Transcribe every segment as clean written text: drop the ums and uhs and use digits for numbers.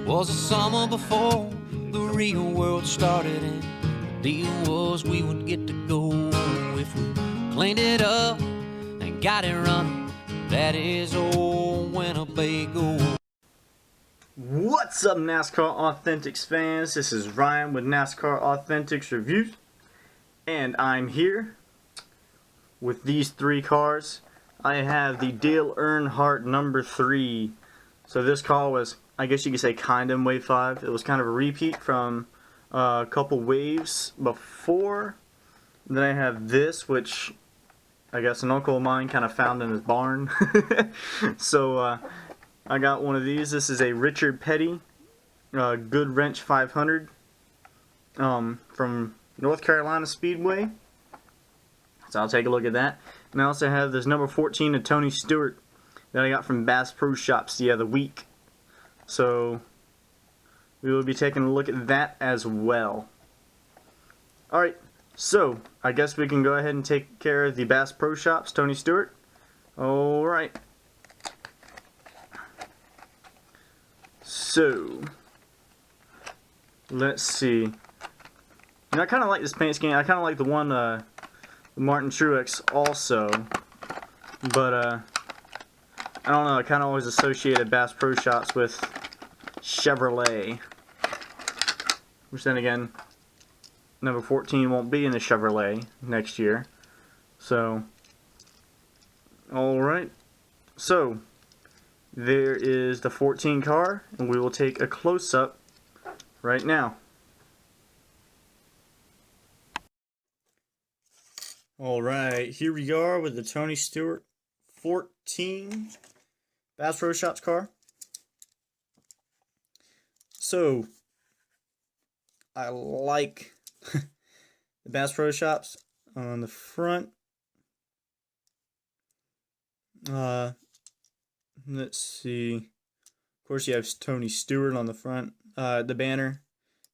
Was the summer before the real world started, and the deal was we would get to go if we cleaned it up and got it running. That is old Winnebago. What's up, NASCAR Authentics fans? This is Ryan with NASCAR Authentics Reviews, and I'm here with these three cars. I have the Dale Earnhardt number 3. So this car was, I guess you could say, kind of in Wave 5. It was kind of a repeat from a couple waves before. Then I have this, which I guess an uncle of mine kind of found in his barn. So I got one of these. This is a Richard Petty Good Wrench 500 from North Carolina Speedway. So I'll take a look at that. And I also have this number 14 of Tony Stewart that I got from Bass Pro Shops the other week. So we will be taking a look at that as well. Alright, so I guess we can go ahead and take care of the Bass Pro Shops, Tony Stewart. Alright. So, let's see. And I kind of like this paint scheme. I kind of like the one, Martin Truex also. But, I don't know. I kind of always associated Bass Pro Shops with Chevrolet. Which then again, number 14 won't be in the Chevrolet next year. So, alright. So, there is the 14 car, and we will take a close-up right now. Alright, here we are with the Tony Stewart 14 Bass Pro Shops car. So, I like the Bass Pro Shops on the front. Let's see. Of course, you have Tony Stewart on the front. The banner.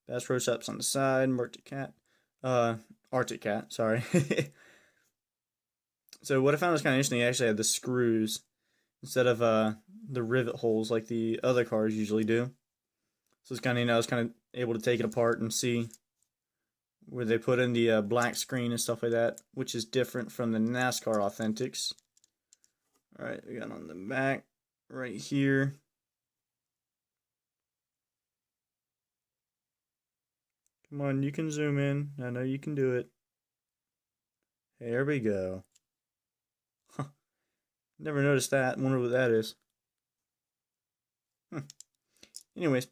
Bass Pro Shops on the side. Arctic Cat, sorry. So what I found was kind of interesting, you actually had the screws instead of the rivet holes like the other cars usually do. So it's kind of, I was kind of able to take it apart and see where they put in the black screen and stuff like that, which is different from the NASCAR Authentics. Alright, we got on the back right here. Come on, you can zoom in. I know you can do it. There we go. Huh. Never noticed that. Wonder what that is. Anyways,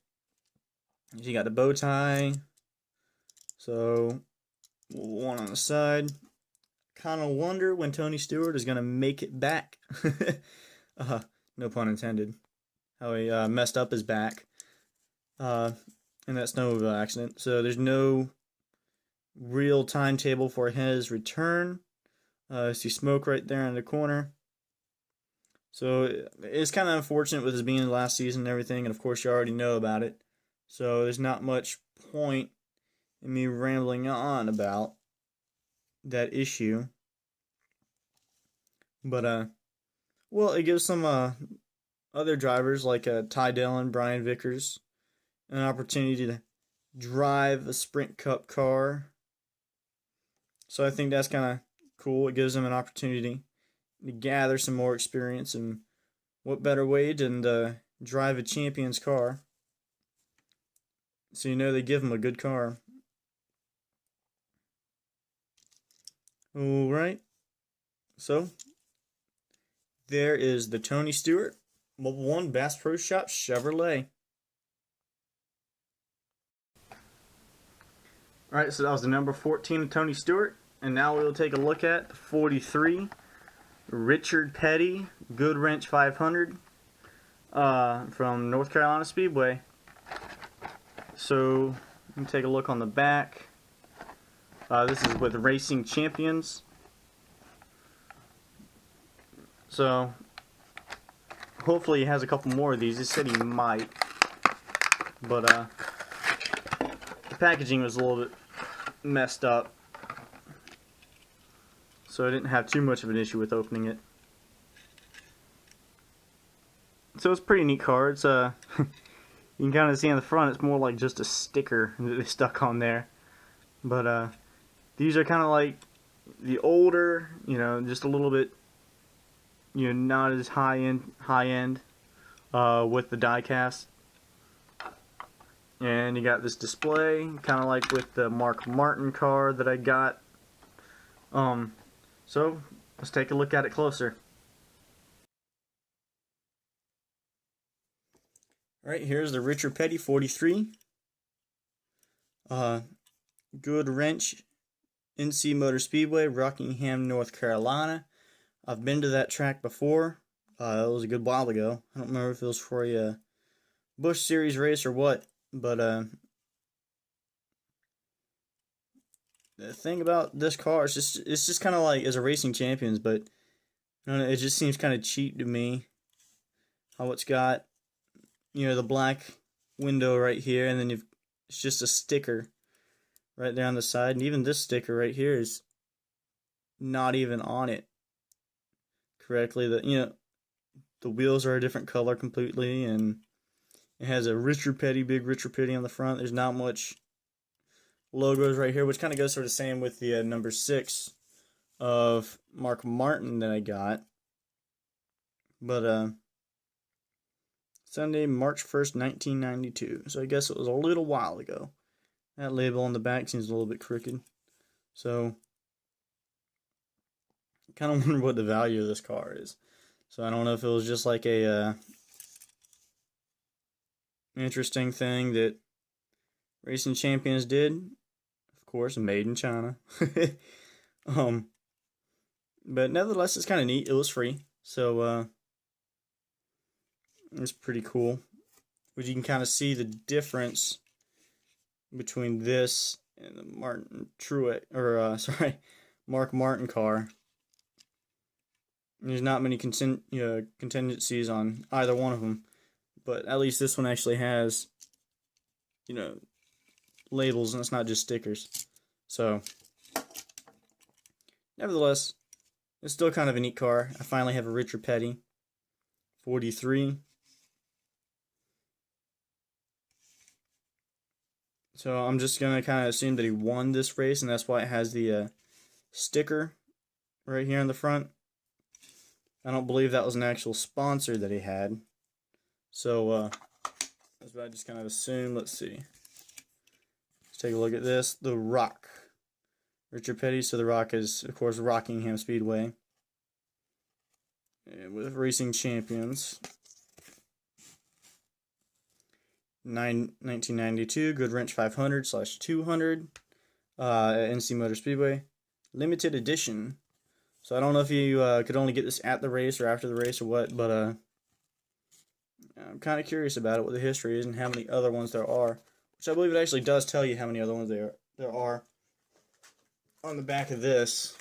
you got the bow tie. So, one on the side. Kind of wonder when Tony Stewart is going to make it back. No pun intended. How he messed up his back in that snow accident. So there's no real timetable for his return. See smoke right there in the corner. So it's kind of unfortunate with his being last season and everything. And of course you already know about it. So there's not much point in me rambling on about that issue. But well, it gives some other drivers like Ty Dillon, Brian Vickers, an opportunity to drive a Sprint Cup car. So I think that's kind of cool. It gives them an opportunity to gather some more experience, and what better way than to drive a champion's car. So you know they give them a good car. Alright, so there is the Tony Stewart Mobile 1 Bass Pro Shops Chevrolet. Alright, so that was the number 14 of Tony Stewart, and now we will take a look at the 43 Richard Petty Good Wrench 500 from North Carolina Speedway. So, you can take a look on the back. This is with Racing Champions. So, hopefully he has a couple more of these. He said he might. But, the packaging was a little bit messed up. So I didn't have too much of an issue with opening it. So it's a pretty neat car. It's, You can kind of see on the front, it's more like just a sticker that they stuck on there. But these are kind of like the older, you know, just a little bit, you know, not as high end with the diecast. And you got this display, kind of like with the Mark Martin car that I got. So let's take a look at it closer. Alright, here's the Richard Petty 43. Good wrench, NC Motor Speedway, Rockingham, North Carolina. I've been to that track before. It was a good while ago. I don't remember if it was for a Busch Series race or what, but the thing about this car is it's just kind of like as a Racing Champions, but I don't know, it just seems kind of cheap to me. How it's got, you know, the black window right here, and then it's just a sticker right there on the side, and even this sticker right here is not even on it correctly. The wheels are a different color completely, and it has a Richard Petty, big Richard Petty on the front. There's not much logos right here, which kind of goes sort of same with the number 6 of Mark Martin that I got. But Sunday, March 1st, 1992. So I guess it was a little while ago. That label on the back seems a little bit crooked. So I kind of wonder what the value of this car is. So I don't know if it was just like a interesting thing that Racing Champions did. Of course, made in China. But nevertheless, it's kind of neat. It was free. So it's pretty cool. But you can kind of see the difference between this and the Martin Truex, or Mark Martin car. There's not many contingencies on either one of them, but at least this one actually has, you know, labels, and it's not just stickers. So, nevertheless, it's still kind of a neat car. I finally have a Richard Petty 43. So I'm just going to kind of assume that he won this race, and that's why it has the sticker right here in the front. I don't believe that was an actual sponsor that he had. So that's what I just kind of assume. Let's see. Let's take a look at this. The Rock. Richard Petty. So the Rock is, of course, Rockingham Speedway. And with Racing Champions. 1992, Good Wrench 500/200 at NC Motor Speedway. Limited edition. So I don't know if you could only get this at the race or after the race or what, but I'm kind of curious about it, what the history is and how many other ones there are. Which I believe it actually does tell you how many other ones there are on the back of this.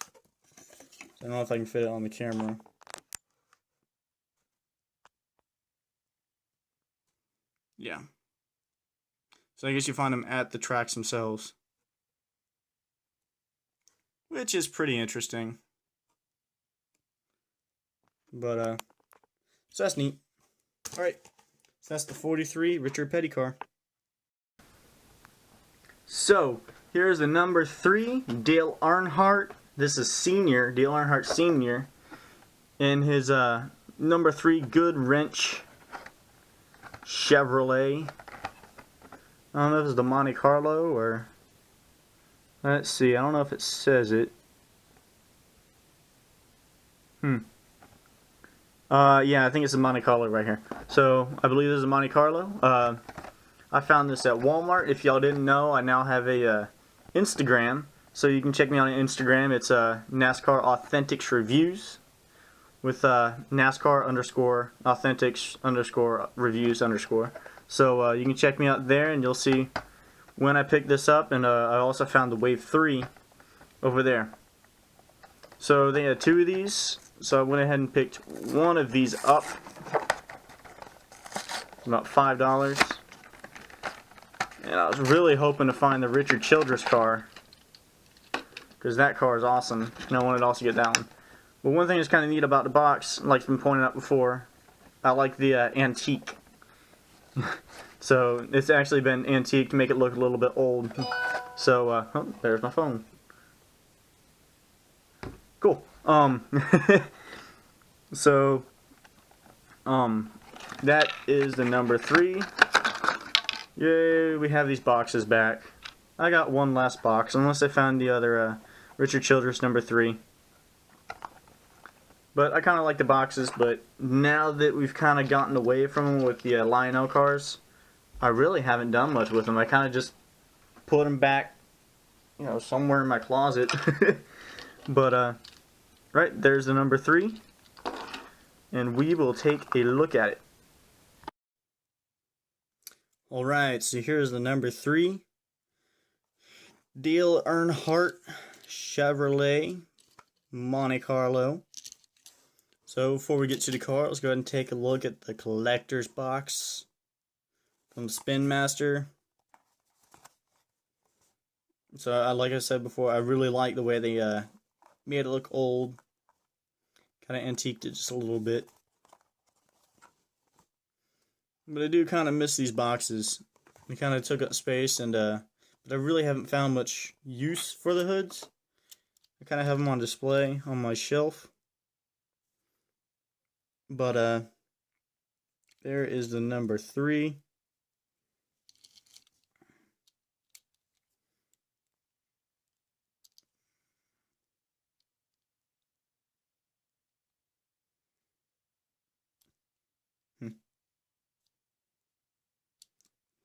I don't know if I can fit it on the camera. Yeah. So I guess you find them at the tracks themselves, which is pretty interesting. But so that's neat. All right, so that's the 43 Richard Petty car. So here's the number 3 Dale Earnhardt. This is senior, Dale Earnhardt Senior, in his number 3 Good Wrench Chevrolet. I don't know if it's the Monte Carlo or, let's see, I don't know if it says it. Yeah, I think it's a Monte Carlo right here. So I believe this is a Monte Carlo. I found this at Walmart. If y'all didn't know, I now have a Instagram, so you can check me out on Instagram. It's NASCAR Authentics Reviews with NASCAR _Authentics _reviews _. So you can check me out there, and you'll see when I picked this up. And I also found the Wave 3 over there. So they had 2 of these. So I went ahead and picked one of these up. It's about $5. And I was really hoping to find the Richard Childress car, because that car is awesome, and I wanted to also get that one. But one thing that's kind of neat about the box, like I've been pointing out before, I like the antique. So it's actually been antique to make it look a little bit old. So oh, there's my phone. Cool. So that is the number 3. Yay, we have these boxes back. I got one last box, unless I found the other Richard Childress number 3. But I kind of like the boxes, but now that we've kind of gotten away from them with the Lionel cars, I really haven't done much with them. I kind of just put them back, you know, somewhere in my closet. But, right, there's the number 3. And we will take a look at it. Alright, so here's the number 3. Dale Earnhardt Chevrolet Monte Carlo. So before we get to the car, let's go ahead and take a look at the collector's box from Spinmaster. So like I said before, I really like the way they made it look old. Kind of antiqued it just a little bit. But I do kind of miss these boxes. They kind of took up space, and but I really haven't found much use for the hoods. I kind of have them on display on my shelf. But there is the number 3.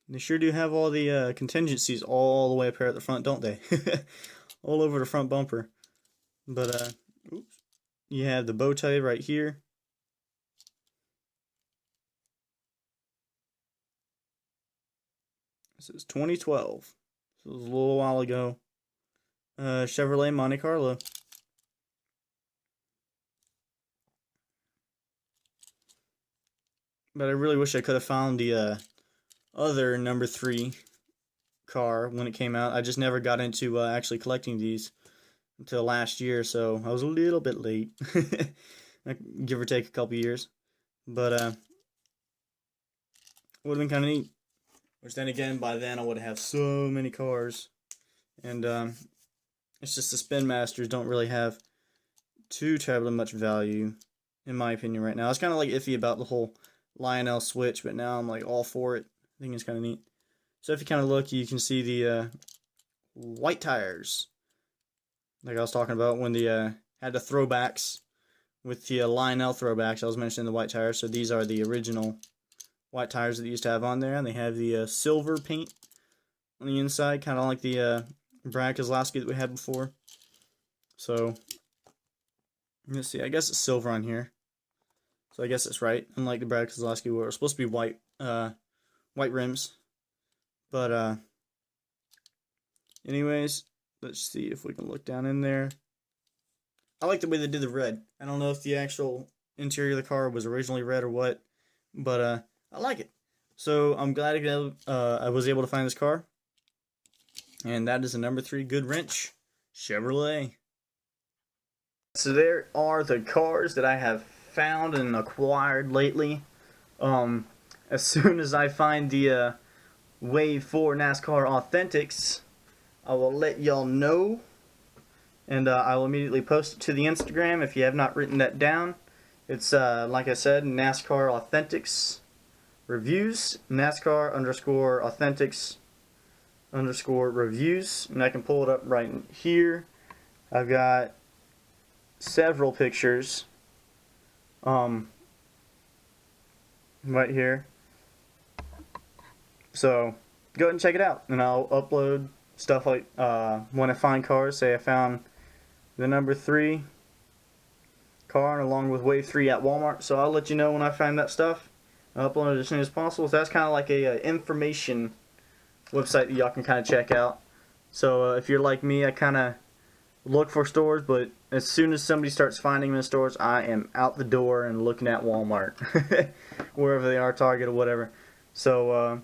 They sure do have all the contingencies all the way up here at the front, don't they? All over the front bumper. But oops, you have the bow tie right here. This is 2012. So it was a little while ago. Chevrolet Monte Carlo. But I really wish I could have found the other number 3 car when it came out. I just never got into actually collecting these until last year, so I was a little bit late. Give or take a couple years. But would have been kind of neat. Which then again, by then I would have so many cars. And it's just the Spinmasters don't really have too terribly much value, in my opinion, right now. I was kind of like iffy about the whole Lionel switch, but now I'm like all for it. I think it's kind of neat. So if you kind of look, you can see the white tires. Like I was talking about when the had the throwbacks with the Lionel throwbacks. I was mentioning the white tires. So these are the original white tires that they used to have on there. And they have the silver paint on the inside, kind of like the Brad Keselowski that we had before. So let's see. I guess it's silver on here. So I guess it's right. Unlike the Brad Keselowski, where it was supposed to be white rims. But anyways, let's see if we can look down in there. I like the way they did the red. I don't know if the actual interior of the car was originally red or what, but I like it. So I'm glad I was able to find this car. And that is the number 3 Good Wrench Chevrolet. So there are the cars that I have found and acquired lately. As soon as I find the Wave 4 NASCAR Authentics, I will let y'all know. And I will immediately post it to the Instagram if you have not written that down. It's, like I said, NASCAR Authentics Reviews. NASCAR _ Authentics _ Reviews. And I can pull it up right here. I've got several pictures. Right here. So go ahead and check it out, and I'll upload stuff like when I find cars. Say I found the number 3 car along with Wave 3 at Walmart, so I'll let you know when I find that stuff. I'll upload it as soon as possible. So that's kind of like a information website that y'all can kind of check out. So if you're like me, I kind of look for stores, but as soon as somebody starts finding them in stores, I am out the door and looking at Walmart, wherever they are, Target or whatever. So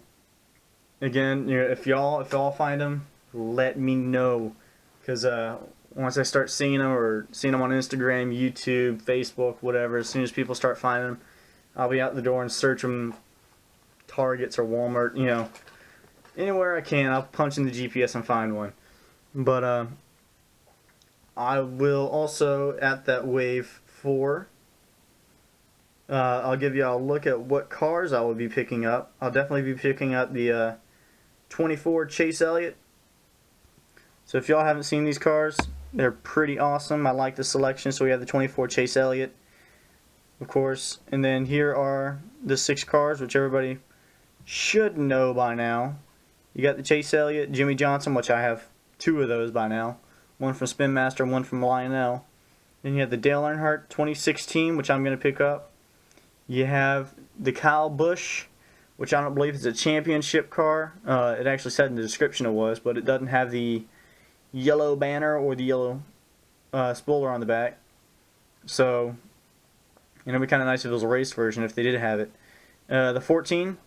again, you know, if y'all find them, let me know, because once I start seeing them or seeing them on Instagram, YouTube, Facebook, whatever, as soon as people start finding them, I'll be out the door and search them Targets or Walmart, you know, anywhere I can. I'll punch in the GPS and find one. But I will also, at that wave 4, I'll give you a look at what cars I will be picking up. I'll definitely be picking up the 24 Chase Elliott. So if y'all haven't seen these cars, they're pretty awesome. I like the selection. So we have the 24 Chase Elliott, of course. And then here are the 6 cars, which everybody should know by now. You got the Chase Elliott, Jimmy Johnson, which I have 2 of those by now. One from Spinmaster, one from Lionel. Then you have the Dale Earnhardt 2016, which I'm going to pick up. You have the Kyle Busch, which I don't believe is a championship car. It actually said in the description it was, but it doesn't have the yellow banner or the yellow spoiler on the back. So, you know, it'd be kind of nice if it was a race version if they did have it. The 14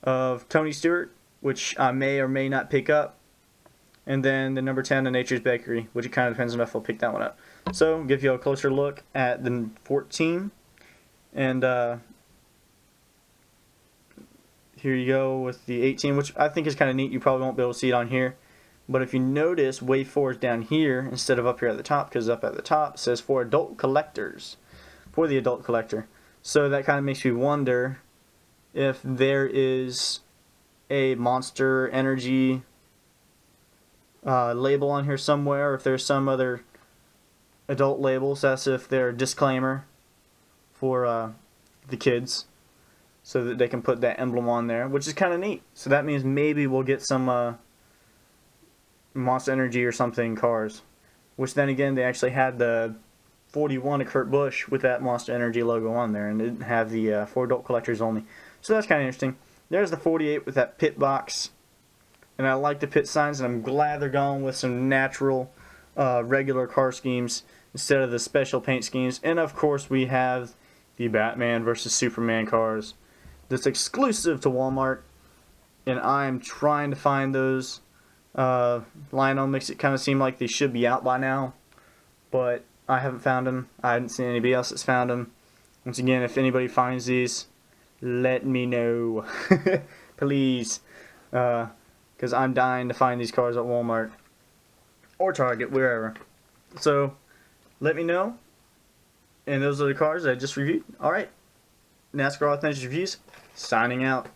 of Tony Stewart, which I may or may not pick up. And then the number 10 of Nature's Bakery, which it kind of depends on if I'll pick that one up. So, give you a closer look at the 14. And here you go with the 18, which I think is kind of neat. You probably won't be able to see it on here. But if you notice, wave 4 is down here instead of up here at the top, because up at the top it says for adult collectors, for the adult collector. So that kind of makes me wonder if there is a Monster Energy label on here somewhere, or if there's some other adult labels. That's if they're a disclaimer for the kids, so that they can put that emblem on there, which is kind of neat. So that means maybe we'll get some Monster Energy or something cars, which then again they actually had the 41 of Kurt Busch with that Monster Energy logo on there, and didn't have the for adult collectors only. So that's kind of interesting. There's the 48 with that pit box, and I like the pit signs, and I'm glad they're going with some natural regular car schemes instead of the special paint schemes. And of course we have the Batman versus Superman cars that's exclusive to Walmart, and I'm trying to find those. Lionel makes it kind of seem like they should be out by now, but I haven't found them. I haven't seen anybody else that's found them. Once again, if anybody finds these, let me know. Please. Because I'm dying to find these cars at Walmart or Target, wherever. So, let me know. And those are the cars that I just reviewed. Alright. NASCAR Authentic Reviews, signing out.